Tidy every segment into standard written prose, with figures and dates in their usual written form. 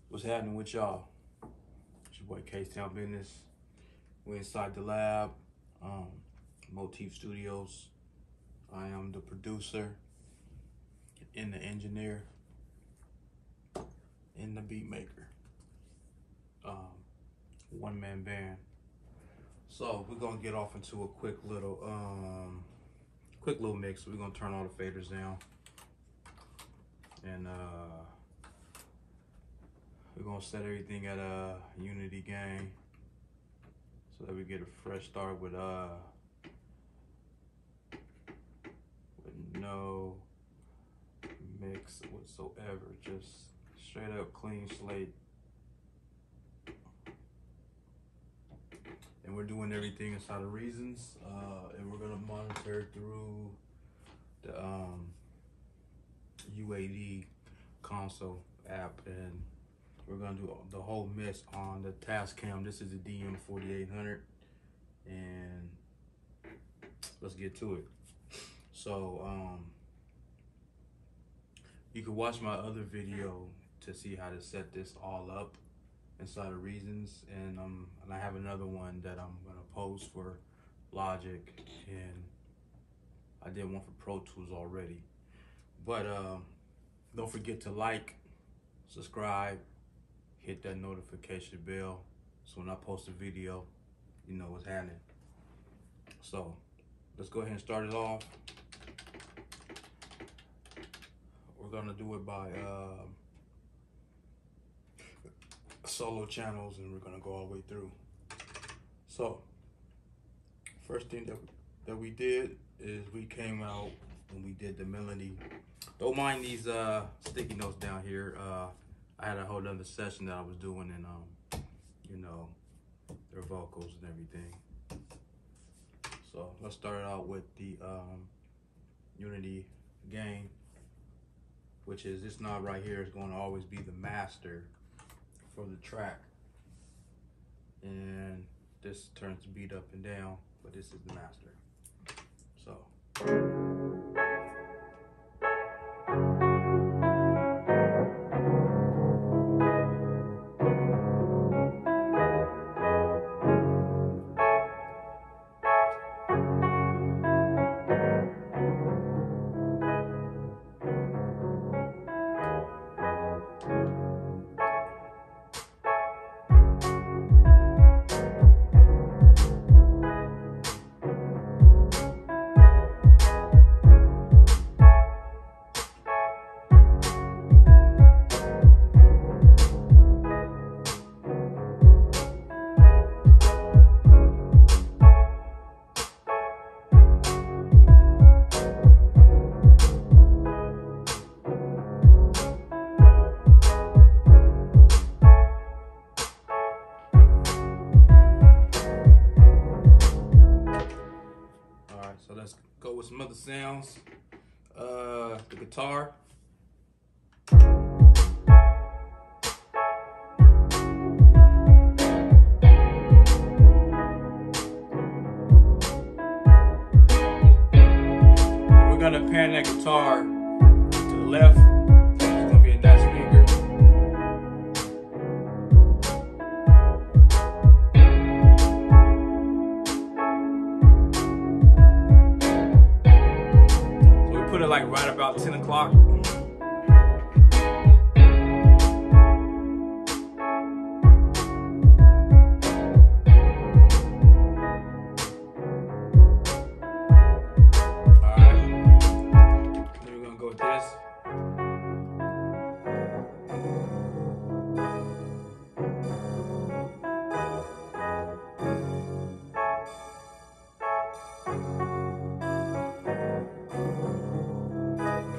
What's happening with y'all? It's your boy K-Town Business. We're inside the lab, Motif Studios. I am the producer and the engineer and the beat maker. One-man band. So we're gonna get off into a quick little mix. We're gonna turn all the faders down, and we're gonna set everything at a unity gain so that we get a fresh start with no mix whatsoever. Just straight up clean slate. And we're doing everything inside of Reasons, and we're gonna monitor through the UAD console app, and we're gonna do the whole mix on the tascam. This is the DM4800, and let's get to it. So you can watch my other video to see how to set this all up inside of Reasons, and I have another one that I'm gonna post for Logic, and I did one for Pro Tools already. But don't forget to like, subscribe, hit that notification bell, so when I post a video, you know what's happening. So let's go ahead and start it off. We're gonna do it by solo channels, and we're gonna go all the way through. So first thing that we did is we came out and we did the melody. Don't mind these sticky notes down here. I had a whole other session that I was doing, and you know, their vocals and everything. So let's start out with the unity gain, which is this knob right here is going to always be the master for the track, and this turns the beat up and down, but this is the master. So let's go with some other sounds. The guitar. And we're gonna pan that guitar to the left. It's gonna be in that speaker. Put it like right about 10 o'clock. Alright, then we're gonna go with this.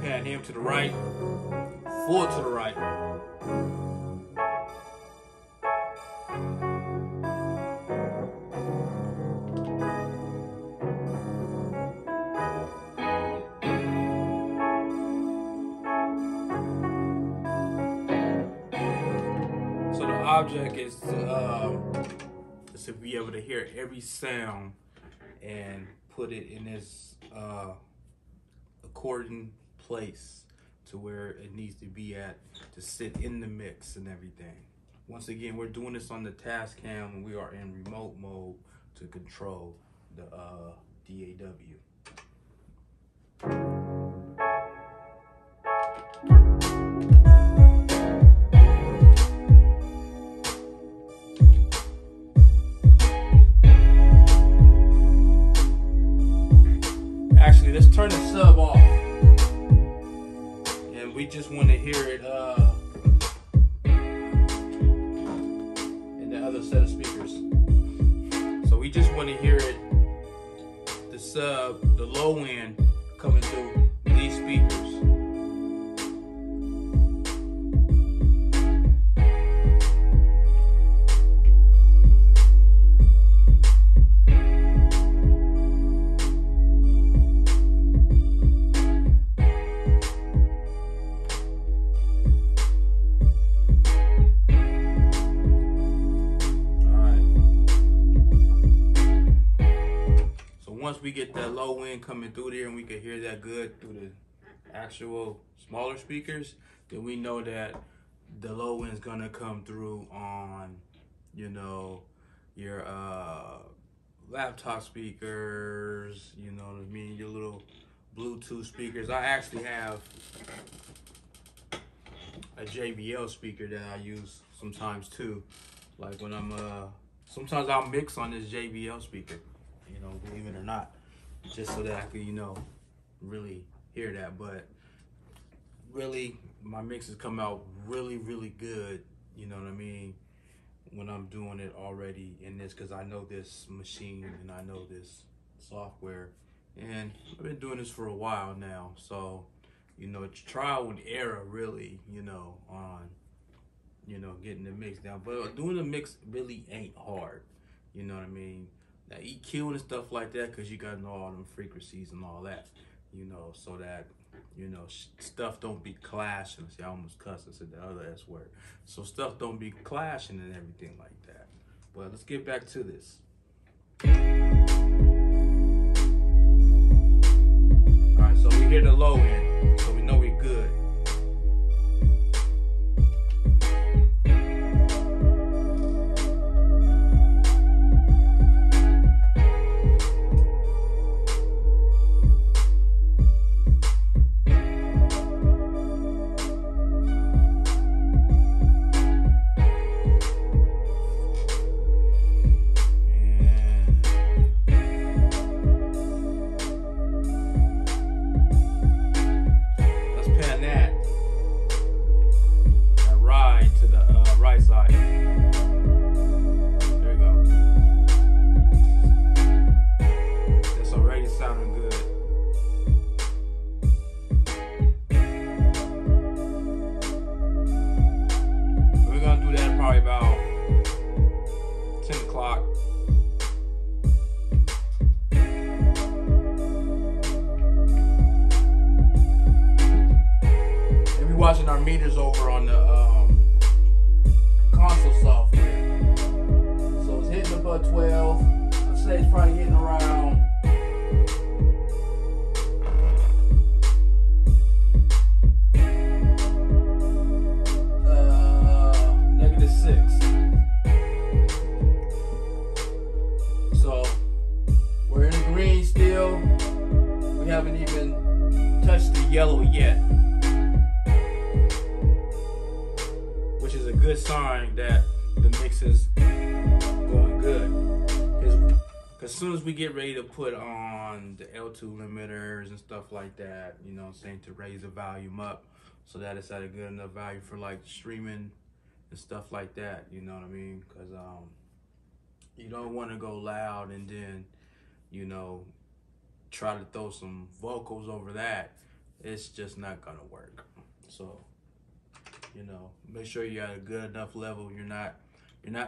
Pan him to the right, full to the right. So the object is to be able to hear every sound and put it in its according place to where it needs to be at to sit in the mix and everything. Once again, we're doing this on the tascam and we are in remote mode to control the DAW. Actually, let's turn the sub off. And we just want to hear it in the other set of speakers. So we just want to hear it, the sub, the low end coming through these speakers. Once we get that low end coming through there and we can hear that good through the actual smaller speakers, then we know that the low end's gonna come through on, you know, your laptop speakers, you know what I mean, your little Bluetooth speakers. I actually have a JBL speaker that I use sometimes too. Like when I'm sometimes I'll mix on this JBL speaker, you know, believe it or not, just so that I can, you know, really hear that. But really, my mixes come out really, really good, you know what I mean, when I'm doing it already in this, because I know this machine and I know this software, and I've been doing this for a while now. So, you know, it's trial and error, really, you know, on, you know, getting the mix down. But doing the mix really ain't hard, you know what I mean. Now EQ and stuff like that, because you got to know all them frequencies and all that, you know, so that, you know, stuff don't be clashing. See, I almost cussed, I said the other S word. So stuff don't be clashing and everything like that. But let's get back to this. All right, so we hear the low end, so we know we're good. Probably about 10 o'clock. And we're watching our meters over on the console software. So it's hitting about 12. I'd say it's probably hitting around -6. So we're in the green still. We haven't even touched the yellow yet, which is a good sign that the mix is going good. Because as soon as we get ready to put on the L2 limiters and stuff like that, you know what I'm saying, to raise the volume up so that it's at a good enough value for like streaming and stuff like that, you know what I mean? Because you don't want to go loud and then, you know, try to throw some vocals over that. It's just not gonna work. So, you know, make sure you're at a good enough level. You're not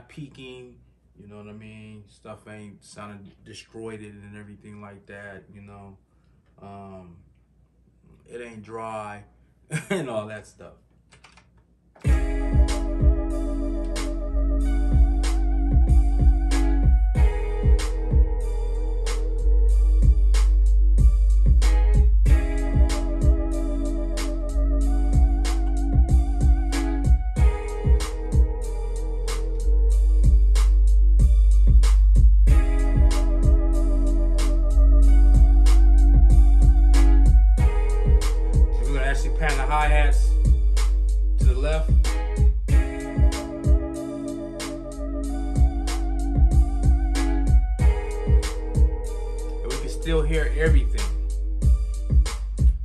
peaking, you know what I mean? Stuff ain't sounding destroyed and everything like that, you know. It ain't dry and all that stuff. left. And we can still hear everything.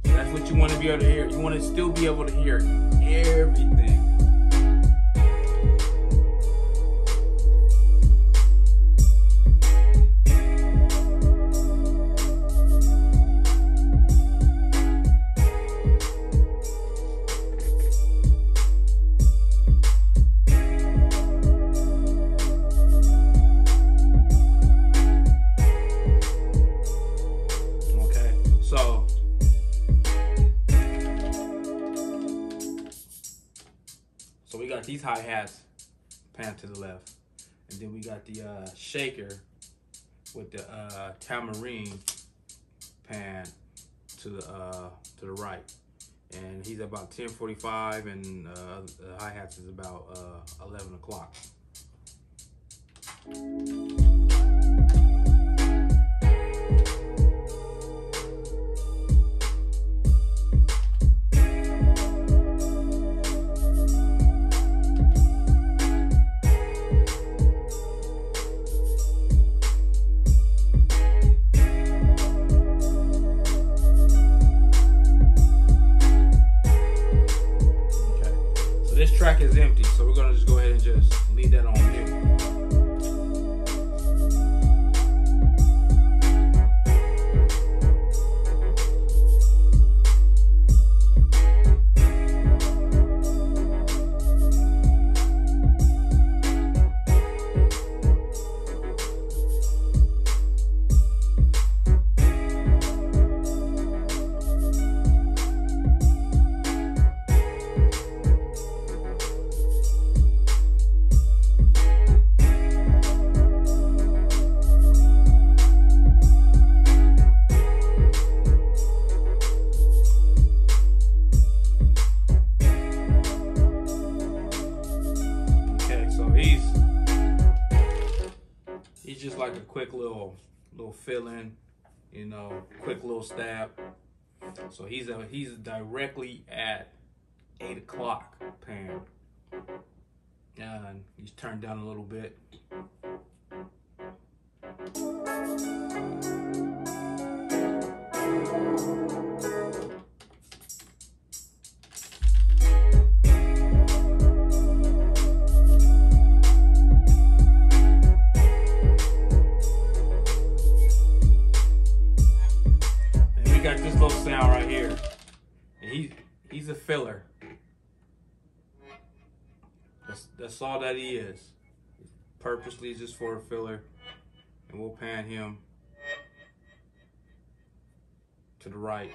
So that's what you want to be able to hear. You want to still be able to hear everything. So we got these hi-hats pan to the left, and then we got the shaker with the tambourine pan to the right, and he's about 10:45, and the hi-hats is about 11 o'clock. This track is empty, so we're gonna just go ahead and just leave that on mute. He's just like a quick little fill-in, you know, quick little stab. So he's directly at 8 o'clock pan, and he's turned down a little bit. Got this little sound right here, and he's a filler. That's all that he is. Purposely just for a filler, and we'll pan him to the right,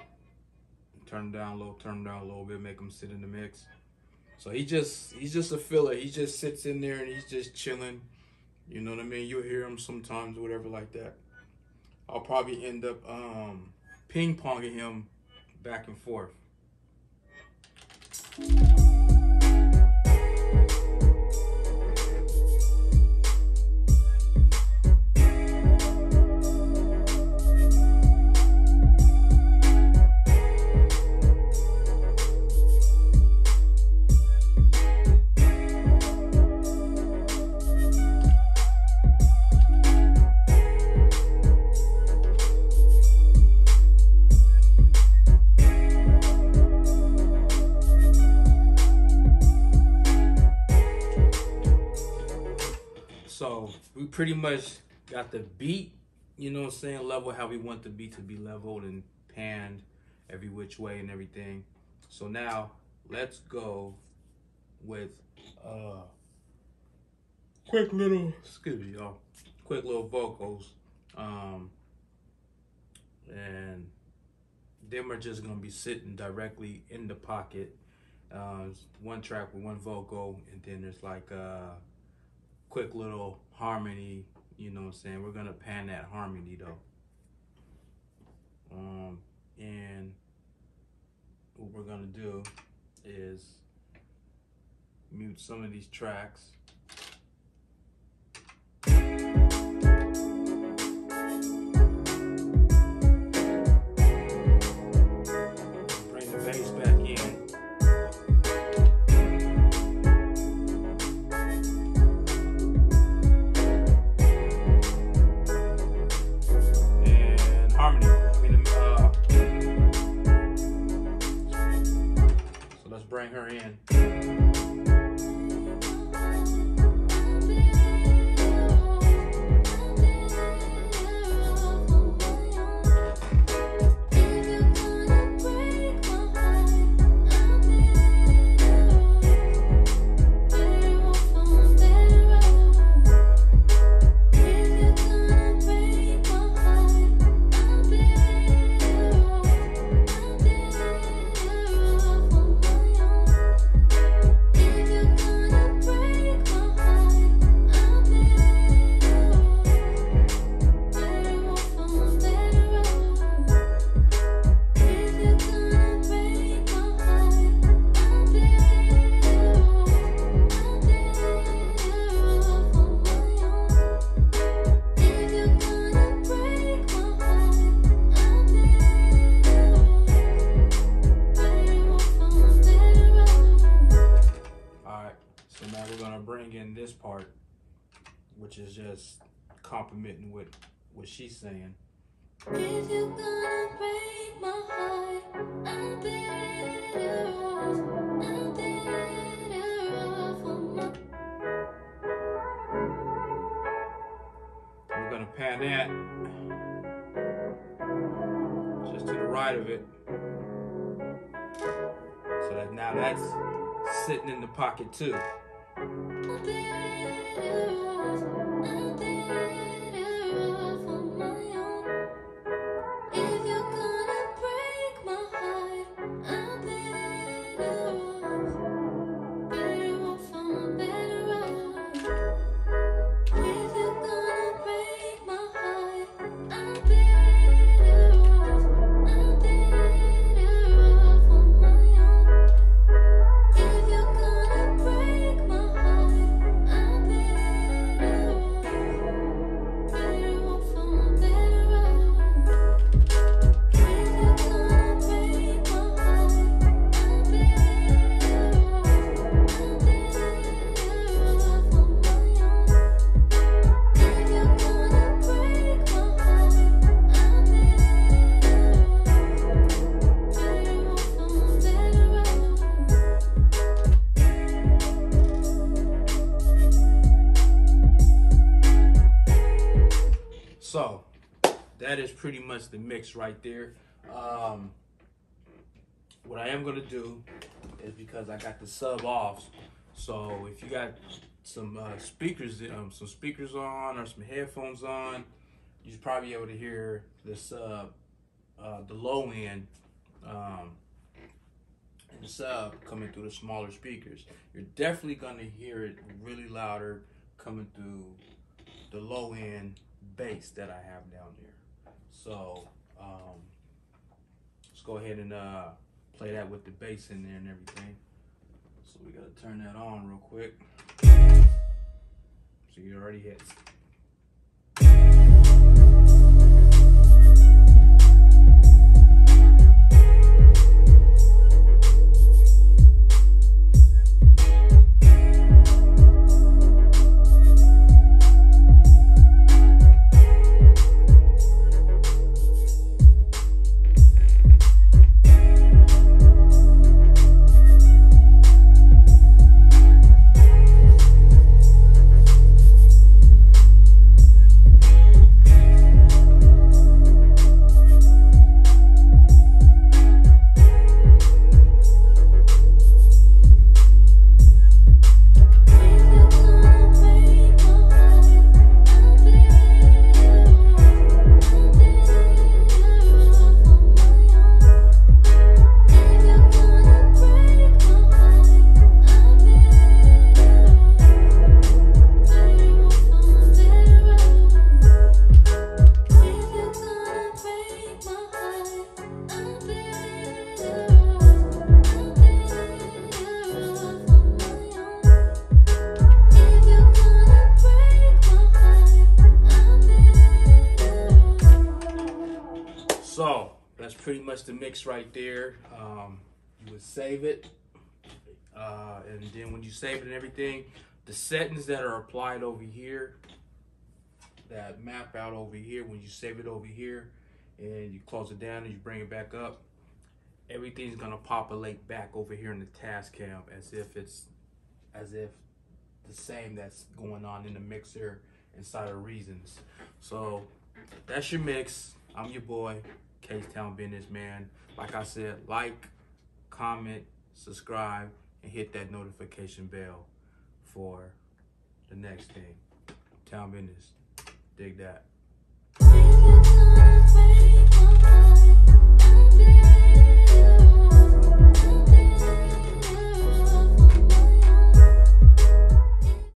turn him down a little bit, make him sit in the mix. So he's just a filler. He just sits in there and he's just chilling. You know what I mean? You'll hear him sometimes, or whatever like that. I'll probably end up ping-ponging him back and forth. So we pretty much got the beat, you know what I'm saying, level how we want the beat to be leveled and panned every which way and everything. So now let's go with quick little vocals, and them are just gonna be sitting directly in the pocket. One track with one vocal, and then there's like quick little harmony, you know what I'm saying? We're gonna pan that harmony though. And what we're gonna do is mute some of these tracks. Bring the bass back in. So now we're gonna bring in this part, which is just complimenting with what she's saying. If you're gonna break my heart, I'm better off on my... We're gonna pan that just to the right of it. So that now that's sitting in the pocket too. I'm better off on my own. If you're gonna break my heart, I'm better off on my better off. If you're gonna break my heart, I'm better off on my own. If you're gonna break my heart, I'm better off on my better off. If you're gonna break my heart, I'm better off on my own. If you're gonna break my heart, I'm better off on my better off. So that is pretty much the mix right there. What I am gonna do is, because I got the sub off, so if you got some speakers on or some headphones on, you should probably be able to hear the sub, the low end, and the sub coming through the smaller speakers. You're definitely gonna hear it really louder coming through the low end bass that I have down there. So let's go ahead and play that with the bass in there and everything. So we gotta turn that on real quick. So you already hit. So that's pretty much the mix right there. You would save it, and then when you save it and everything, the settings that are applied over here, that map out over here, when you save it over here and you close it down and you bring it back up, everything's gonna populate back over here in the tascam as if the same that's going on in the mixer inside of Reasons. So that's your mix. I'm your boy, K-Town Businessman. Like I said, like, comment, subscribe, and hit that notification bell for the next thing. Town Business. Dig that.